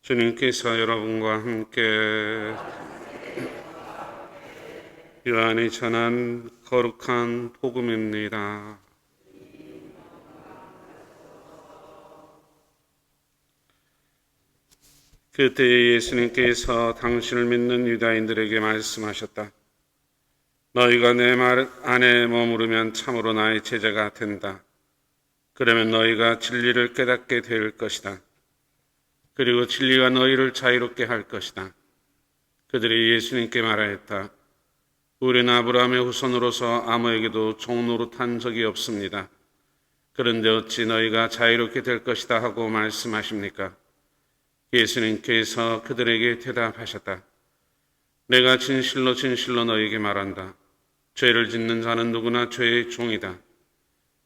주님께서 여러분과 함께 요한이 전한 거룩한 복음입니다. 그때 예수님께서 당신을 믿는 유다인들에게 말씀하셨다. 너희가 내 말 안에 머무르면 참으로 나의 제자가 된다. 그러면 너희가 진리를 깨닫게 될 것이다. 그리고 진리가 너희를 자유롭게 할 것이다. 그들이 예수님께 말하였다. 우리는 아브라함의 후손으로서 아무에게도 종 노릇한 적이 없습니다. 그런데 어찌 너희가 자유롭게 될 것이다 하고 말씀하십니까? 예수님께서 그들에게 대답하셨다. 내가 진실로 진실로 너희에게 말한다. 죄를 짓는 자는 누구나 죄의 종이다.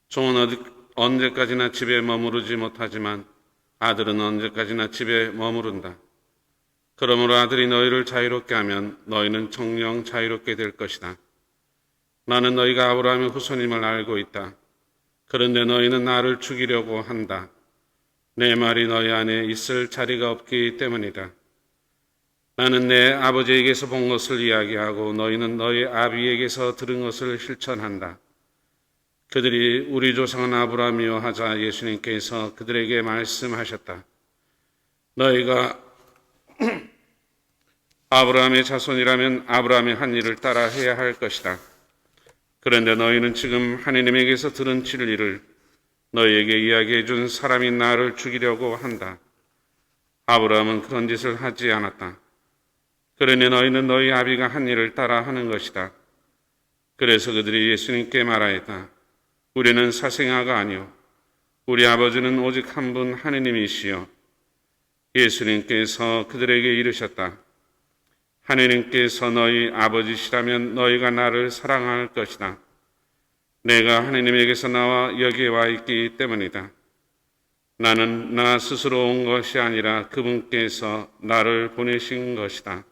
종은 언제까지나 집에 머무르지 못하지만 아들은 언제까지나 집에 머무른다. 그러므로 아들이 너희를 자유롭게 하면 너희는 정녕 자유롭게 될 것이다. 나는 너희가 아브라함의 후손임을 알고 있다. 그런데 너희는 나를 죽이려고 한다. 내 말이 너희 안에 있을 자리가 없기 때문이다. 나는 내 아버지에게서 본 것을 이야기하고 너희는 너희 아비에게서 들은 것을 실천한다. 그들이 우리 조상은 아브라함이요 하자 예수님께서 그들에게 말씀하셨다. 너희가 아브라함의 자손이라면 아브라함의 한 일을 따라 해야 할 것이다. 그런데 너희는 지금 하느님에게서 들은 진리를 너희에게 이야기해 준 사람이 나를 죽이려고 한다. 아브라함은 그런 짓을 하지 않았다. 그러니 너희는 너희 아비가 한 일을 따라 하는 것이다. 그래서 그들이 예수님께 말하였다. 우리는 사생아가 아니요 우리 아버지는 오직 한 분 하느님이시요. 예수님께서 그들에게 이르셨다. 하느님께서 너희 아버지시라면 너희가 나를 사랑할 것이다. 내가 하느님에게서 나와 여기에 와 있기 때문이다. 나는 나 스스로 온 것이 아니라 그분께서 나를 보내신 것이다.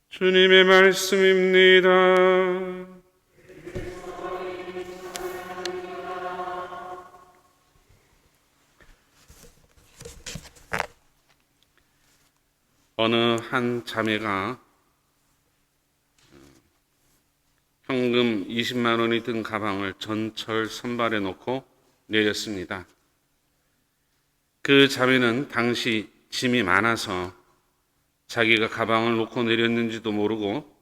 주님의 말씀입니다. 어느 한 자매가 현금 20만 원이 든 가방을 전철 선발에 놓고 내렸습니다. 그 자매는 당시 짐이 많아서 자기가 가방을 놓고 내렸는지도 모르고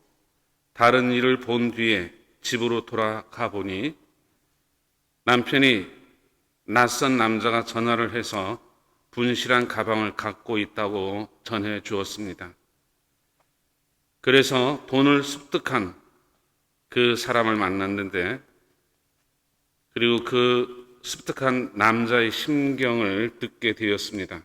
다른 일을 본 뒤에 집으로 돌아가 보니 남편이 낯선 남자가 전화를 해서 분실한 가방을 갖고 있다고 전해 주었습니다. 그래서 돈을 습득한 그 사람을 만났는데 그리고 그 습득한 남자의 심경을 듣게 되었습니다.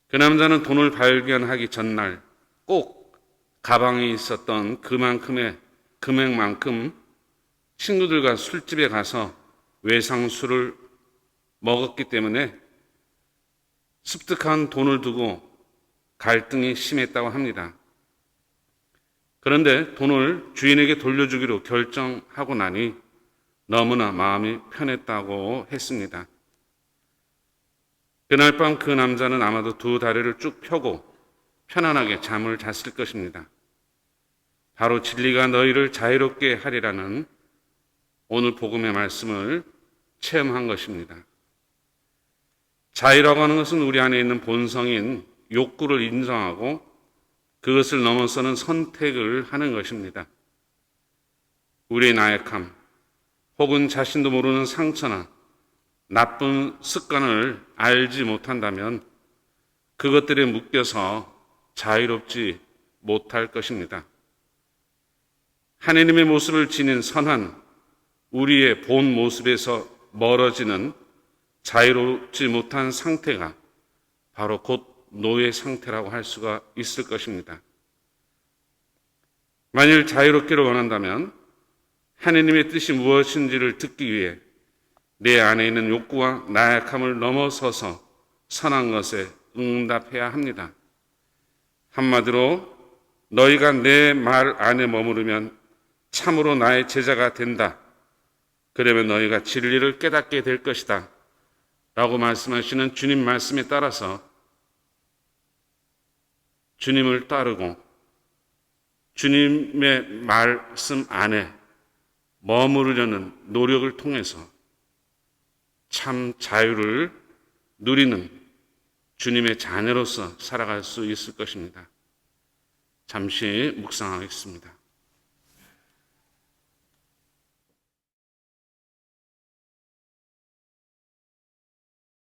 그 남자는 돈을 발견하기 전날 꼭 가방에 있었던 그만큼의 금액만큼 친구들과 술집에 가서 외상술을 먹었기 때문에 습득한 돈을 두고 갈등이 심했다고 합니다. 그런데 돈을 주인에게 돌려주기로 결정하고 나니 너무나 마음이 편했다고 했습니다. 그날 밤 그 남자는 아마도 두 다리를 쭉 펴고 편안하게 잠을 잤을 것입니다. 바로 진리가 너희를 자유롭게 하리라는 오늘 복음의 말씀을 체험한 것입니다. 자유라고 하는 것은 우리 안에 있는 본성인 욕구를 인정하고 그것을 넘어서는 선택을 하는 것입니다. 우리의 나약함 혹은 자신도 모르는 상처나 나쁜 습관을 알지 못한다면 그것들에 묶여서 자유롭지 못할 것입니다. 하느님의 모습을 지닌 선한 우리의 본 모습에서 멀어지는 자유롭지 못한 상태가 바로 곧 노예 상태라고 할 수가 있을 것입니다. 만일 자유롭기를 원한다면 하느님의 뜻이 무엇인지를 듣기 위해 내 안에 있는 욕구와 나약함을 넘어서서 선한 것에 응답해야 합니다. 한마디로 너희가 내 말 안에 머무르면 참으로 나의 제자가 된다. 그러면 너희가 진리를 깨닫게 될 것이다. 라고 말씀하시는 주님 말씀에 따라서 주님을 따르고 주님의 말씀 안에 머무르려는 노력을 통해서 참 자유를 누리는 주님의 자녀로서 살아갈 수 있을 것입니다. 잠시 묵상하겠습니다.